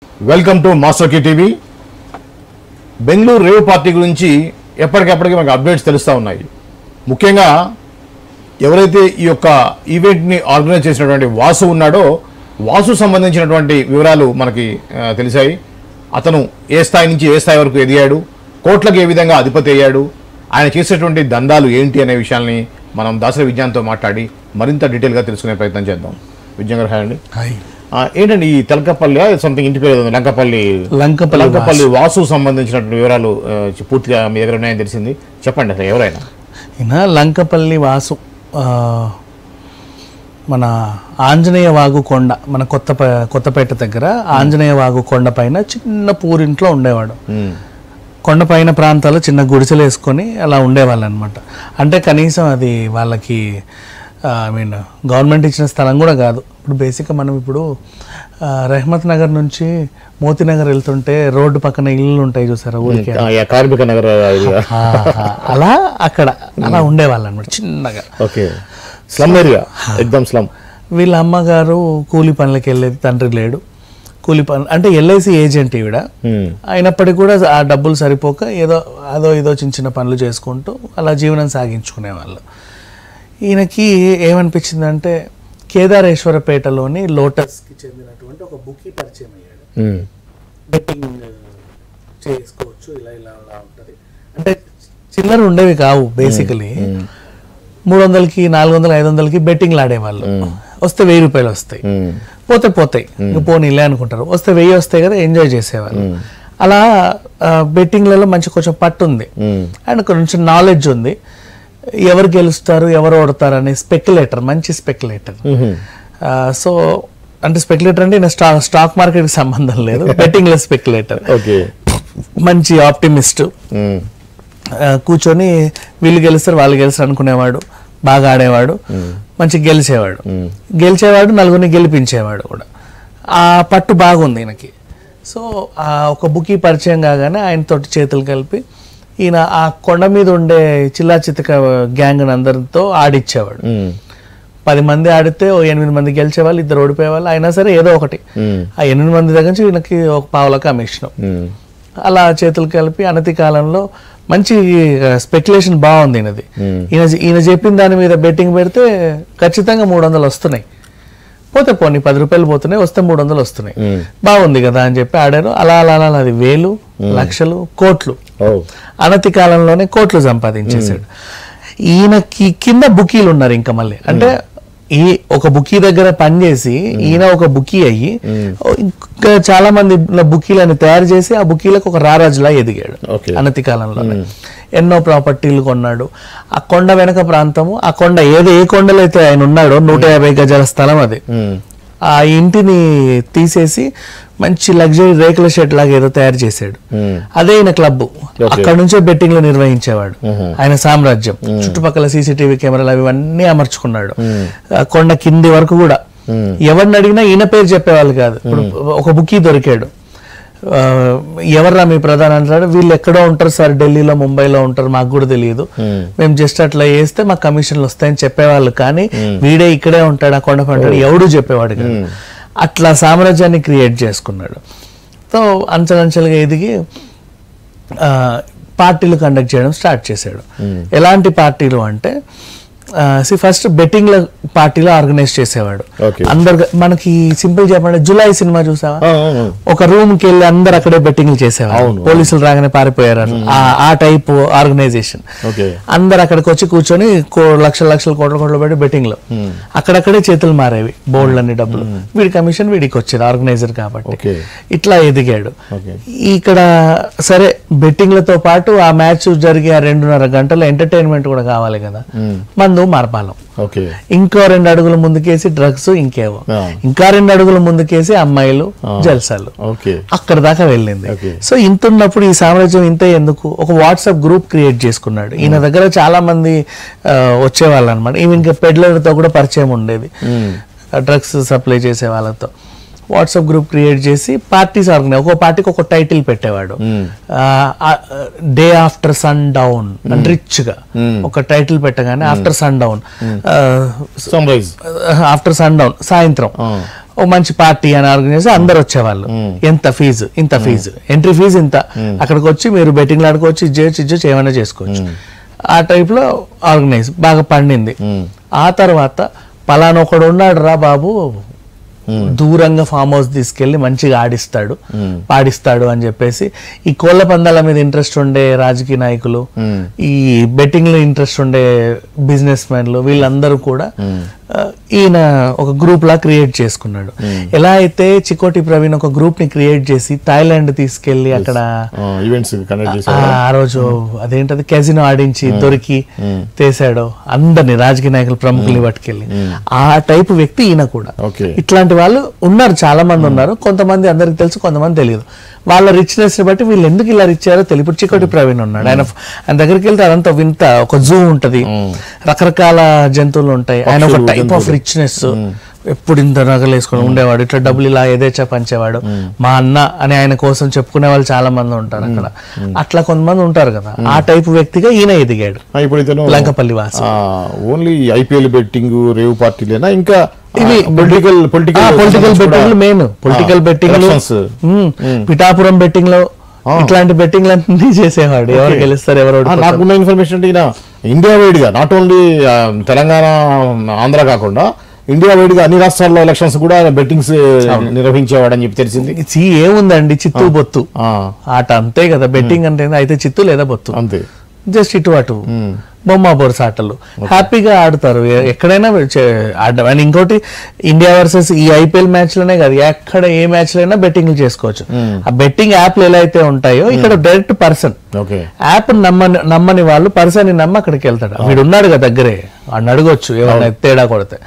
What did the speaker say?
Welcome to master key TV. Bengaluru rave party గురించి ఎప్పటికప్పటికి మనకు అప్డేట్స్ తెలుస్తూ ఉన్నాయి. ముఖ్యంగా ఎవరైతే ఈ యొక్క ఈవెంట్ని ఆర్గనైజ్ చేసినటువంటి వాసు ఉన్నాడో, వాసు సంబంధించినటువంటి వివరాలు మనకి తెలిసాయి. అతను ఏ స్థాయి నుంచి ఏ స్థాయి వరకు ఎదిగాడు, కోట్లకు ఏ విధంగా అధిపతి అయ్యాడు, ఆయన చేసేటువంటి దందాలు ఏంటి అనే విషయాల్ని మనం దాసరి విజ్ఞాన్తో మాట్లాడి మరింత డీటెయిల్గా తెలుసుకునే ప్రయత్నం చేద్దాం. విజ్ఞాన్ గారు హాయ్ అండి. ఏంటండి ఈ తెలకపల్లి సంథింగ్ ఇంటి పేరు లంకపల్లి వాసు సంబంధించినటువంటి వివరాలు పూర్తిగా మీ దగ్గర ఉన్నాయని తెలిసింది, చెప్పండి అసలు ఎవరైనా. ఈయన లంకపల్లి వాసు మన ఆంజనేయ వాగు కొండ, మన కొత్తపేట దగ్గర ఆంజనేయ వాగు కొండ పైన చిన్న పూరింట్లో ఉండేవాడు. కొండపైన ప్రాంతాల్లో చిన్న గుడిసెలు వేసుకొని అలా ఉండేవాళ్ళు అనమాట. అంటే కనీసం అది వాళ్ళకి గవర్నమెంట్ ఇచ్చిన స్థలం కూడా కాదు. ఇప్పుడు బేసిక్గా మనం ఇప్పుడు రెహమత్ నగర్ నుంచి మోతీనగర్ వెళ్తుంటే రోడ్డు పక్కన ఇల్లు ఉంటాయి చూసారా, ఊరికి కార్మిక నగర్, అలా అక్కడ అలా ఉండేవాళ్ళు అనమాట చిన్నగా. స్లమ్ ఏరియా, ఎక్దమ్ స్లమ్. వీళ్ళ అమ్మగారు కూలి పనులకి వెళ్ళేది, తండ్రి లేడు. కూలి పనులు అంటే ఎల్ఐసి ఏజెంట్ ఈవిడ. అయినప్పటికీ కూడా ఆ డబ్బులు సరిపోక ఏదో చిన్న చిన్న పనులు చేసుకుంటూ అలా జీవనం సాగించుకునేవాళ్ళు. ఈయనకి ఏమనిపించిందంటే కేదారేశ్వరపేటలోని లోటస్కి చెందినటువంటి ఒక బుకీ పరిచయం అయ్యాడు. బెట్టింగ్ చేసుకోవచ్చు, ఇలా ఇలా అలా ఉంటుంది. అంటే చిల్లర ఉండేవి కావు, బేసికలీ 300కి 400 500కి బెట్టింగ్లు ఆడేవాళ్ళు. వస్తే 1000 రూపాయలు వస్తాయి, పోతాయి ఇంకా పోనీలే అనుకుంటారు. వస్తే 1000 వస్తాయి కదా, ఎంజాయ్ చేసేవాళ్ళు. అలా బెట్టింగ్లలో మంచి కొంచెం పట్టు ఉంది అండ్ కొంచెం నాలెడ్జ్ ఉంది. ఎవరు గెలుస్తారు ఎవరు ఓడతారు అనే స్పెక్యులేటర్, మంచి స్పెక్యులేటర్. సో అంటే స్పెక్యులేటర్ అంటే స్టాక్ మార్కెట్కి సంబంధం లేదు, బెట్టింగ్ లో స్పెక్యులేటర్, మంచి ఆప్టిమిస్ట్. కూర్చొని వీళ్ళు గెలుస్తారు వాళ్ళు గెలుస్తారు అనుకునేవాడు, బాగా ఆడేవాడు, మంచి గెలిచేవాడు, నలుగురిని గెలిపించేవాడు కూడా. ఆ పట్టు బాగుంది ఈయనకి. సో ఒక బుకీ పరిచయం కాగానే ఆయనతోటి చేతులు కలిపి ఈయన ఆ కొండ మీద ఉండే చిల్లా చితక గ్యాంగ్ అందరితో ఆడిచ్చేవాడు. 10 మంది ఆడితే 8 మంది గెలిచేవాళ్ళు, 2 ఓడిపోయేవాళ్ళు. అయినా సరే ఏదో ఒకటి ఆ 8 మంది దగ్గర నుంచి ఈయనకి ఒక పావుల కమిషన్. అలా చేతులు కలిపి అనతి కాలంలో మంచి స్పెక్యులేషన్ బాగుంది ఈయనది. ఈయన చెప్పిన దాని మీద బెట్టింగ్ పెడితే ఖచ్చితంగా 300 వస్తున్నాయి. పోనీ 10 రూపాయలు పోతున్నాయి, వస్తే 300 వస్తున్నాయి, బాగుంది కదా అని చెప్పి ఆడారు. అలా అది 1000, లక్షలు, కోట్లు, అనతి కాలంలోనే కోట్లు సంపాదించేశాడు. ఈయనకి కింద బుకీలు ఉన్నారు ఇంకా మళ్ళీ. అంటే ఈ ఒక బుకీ దగ్గర పనిచేసి ఈయన ఒక బుకీ అయ్యి ఇంకా చాలా మంది బుకీలను తయారు చేసి ఆ బుకీలకు ఒక రారాజులా ఎదిగాడు అనతి కాలంలోనే. ఎన్నో ప్రాపర్టీలు కొన్నాడు. ఆ కొండ వెనక ప్రాంతము, ఆ కొండ ఏ కొండలో అయితే ఆయన ఉన్నాడో 150 గజాల స్థలం అది. ఆ ఇంటిని తీసేసి మంచి లగ్జరీ రేకుల షెడ్ లాగా ఏదో తయారు చేశాడు. అదే ఆయన క్లబ్. అక్కడ నుంచే బెట్టింగ్లు నిర్వహించేవాడు. ఆయన సామ్రాజ్యం చుట్టుపక్కల సీసీటీవీ కెమెరాలు అవన్నీ అమర్చుకున్నాడు. కొండ కింది వరకు కూడా ఎవరిని అడిగినా ఈయన పేరు చెప్పేవాళ్ళు కాదు. ఇప్పుడు ఒక బుకీ దొరికాడు, ఎవర్రా మీ ప్రధాన అంటాడు, వీళ్ళు ఎక్కడో ఉంటారు సార్, ఢిల్లీలో ముంబైలో ఉంటారు, మాకు కూడా తెలియదు, మేము జస్ట్ అట్లా వేస్తే మాకు కమిషన్లు వస్తాయని చెప్పేవాళ్ళు. కానీ వీడే ఇక్కడే ఉంటాడు, ఆ కొండ పంటాడు, ఎవడు చెప్పేవాడు కాదు. అట్లా సామ్రాజ్యాన్ని క్రియేట్ చేసుకున్నాడు. సో అంచెలంచెలుగా ఎదిగి పార్టీలు కండక్ట్ చేయడం స్టార్ట్ చేశాడు. ఎలాంటి పార్టీలు అంటే ఫస్ట్ బెట్టింగ్ పార్టీలో ఆర్గనైజ్ చేసేవాడు. అందరు మనకి సింపుల్ చెప్పండి, జులై సినిమా చూసావా, ఒక రూమ్ కి వెళ్ళి అందరు అక్కడే బెట్టింగ్లు చేసేవారు, పోలీసులు రాగానే పారిపోయారు. ఆ టైప్ ఆర్గనైజేషన్. అందరు అక్కడికి వచ్చి కూర్చొని లక్షల కోట్లు పెట్టి బెట్టింగ్లు అక్కడక్కడే చేతులు మారేవి, బోల్డ్ డబ్బులు. వీడి కమిషన్ వీడికి వచ్చేది, ఆర్గనైజర్ కాబట్టి. ఇట్లా ఎదిగాడు. ఇక్కడ సరే బెట్టింగ్లతో పాటు ఆ మ్యాచ్ జరిగే 2.5 గంటల ఎంటర్టైన్మెంట్ కూడా కావాలి కదా, మందు మార్పాలం. ఇంకో 2 అడుగుల ముందుకేసి డ్రగ్స్, ఇంకేవో ఇంకా 2 అడుగుల ముందుకేసి అమ్మాయిలు, జల్సాలు. అక్కడ దాకా వెళ్ళింది. సో ఇంతున్నప్పుడు ఈ సామ్రాజ్యం ఇంతే ఎందుకు, ఒక వాట్సాప్ గ్రూప్ క్రియేట్ చేసుకున్నాడు. ఈయన దగ్గర చాలా మంది వచ్చేవాళ్ళు అనమాట. ఈవెన్ పెడ్లర్తో కూడా పరిచయం ఉండేది, డ్రగ్స్ సప్లై చేసే వాళ్ళతో. వాట్సాప్ గ్రూప్ క్రియేట్ చేసి పార్టీస్ ఆర్గనైజ్, ఒక్కో పార్టీకి ఒక టైటిల్ పెట్టేవాడు. డే ఆఫ్టర్ సన్ డౌన్ అని రిచ్ గా ఒక టైటిల్ పెట్టగానే after sundown, sunrise, after sundown సాయంత్రం ఓ మంచి పార్టీ అని ఆర్గనైజ్ అందరు వచ్చేవాళ్ళు. ఎంత ఫీజు, ఇంత ఫీజు, ఎంట్రీ ఫీజు ఇంత, అక్కడికి వచ్చి మీరు బెట్టింగ్ ఆడుకోవచ్చు, ఇచ్చేయచ్చు, ఏమైనా చేసుకోవచ్చు. ఆ టైప్ లో ఆర్గనైజ్ బాగా పండింది. ఆ తర్వాత పలానా ఒకడు ఉన్నాడు రా బాబు, దూరంగా ఫామ్ హౌస్ తీసుకెళ్లి మంచిగా ఆడిస్తాడు, పాడిస్తాడు అని చెప్పేసి ఈ కోళ్ల పందాల మీద ఇంట్రెస్ట్ ఉండే రాజకీయ నాయకులు, ఈ బెట్టింగ్ లో ఇంట్రెస్ట్ ఉండే బిజినెస్ మ్యాన్లు, వీళ్ళందరూ కూడా ఈయన ఒక గ్రూప్ లా క్రియేట్ చేసుకున్నాడు. ఎలా అయితే చికోటి ప్రవీణ్ ఒక గ్రూప్ ని క్రియేట్ చేసి థాయిలాండ్ తీసుకెళ్లి అక్కడ ఆ రోజు అదేంటది కెజినో ఆడించి దొరికి చేశాడో అందరిని రాజకీయ నాయకులు ప్రముఖుల్ని పట్టుకెళ్ళి, ఆ టైపు వ్యక్తి ఈయన కూడా. ఇట్లాంటి వాళ్ళు ఉన్నారు, చాలా మంది ఉన్నారు. కొంతమంది అందరికి తెలుసు, కొంతమంది తెలియదు. వాళ్ళ రిచ్నెస్ ని బట్టి వీళ్ళు ఎందుకు ఇలా ఇచ్చారో తెలియదు. ఇప్పుడు చికోటి ప్రవీణ్ ఉన్నాడు, ఆయన దగ్గరికి వెళ్తే అదంతా వింత, ఒక జూ ఉంటది, రకరకాల జంతువులు ఉంటాయి. ఆయన ఒక టైప్ ఆఫ్ రిచ్నెస్, ఎప్పుడు ఇంత నగలు వేసుకొని ఉండేవాడు, ఇట్లా డబ్బులు ఇలా ఏదేచా పంచేవాడు. మా అన్న అని ఆయన కోసం చెప్పుకునే వాళ్ళు చాలా మంది ఉంటారు అక్కడ. అట్లా కొంతమంది ఉంటారు కదా, ఆ టైప్ వ్యక్తిగా ఈయన ఎదిగాడు. లంకపల్లి వాసి ఓన్లీ ఐపీఎల్ బెట్టింగ్ రేవ్ పార్టీలేనా, ఇంకా ఇవి political betting, main political betting, Pithapuram betting లో ఇట్లాంటి బెట్టింగ్ అన్ని చేసేవాడు. ఎవరు గెలుస్తారు, ఎవరు. నాకున్న ఇన్ఫర్మేషన్ అంటే ఇండియా వైడ్ గా, నాట్ ఓన్లీ తెలంగాణ ఆంధ్ర కాకుండా ఇండియా వైడ్ గా అన్ని రాష్ట్రాల్లో ఎలక్షన్స్ కూడా బెట్టింగ్స్ నిర్వహించేవాడని చెప్పి తెలిసింది. ఏముందండి, చిత్తు బొత్తు ఆట అంతే కదా. బెట్టింగ్ అంటే అయితే చిత్తు లేదా బొత్తు అంతే, జస్ట్ ఇటు అటు బొమ్మ బొరుస ఆటలు హ్యాపీగా ఆడుతారు, ఎక్కడైనా ఆడడం. ఇంకోటి ఇండియా వర్సెస్ ఈ ఐపీఎల్ మ్యాచ్ లోనే కాదు, ఎక్కడ ఏ మ్యాచ్ లో అయినా బెట్టింగ్ చేసుకోవచ్చు. ఆ బెట్టింగ్ యాప్లు ఎలా అయితే ఉంటాయో ఇక్కడ డైరెక్ట్ పర్సన్, యాప్ నమ్మని వాళ్ళు పర్సన్ ని నమ్మి అక్కడికి వెళ్తాడు. వీడు ఉన్నాడు కదా దగ్గరే, వాడిని అడగొచ్చు ఏమైనా తేడా కొడితే.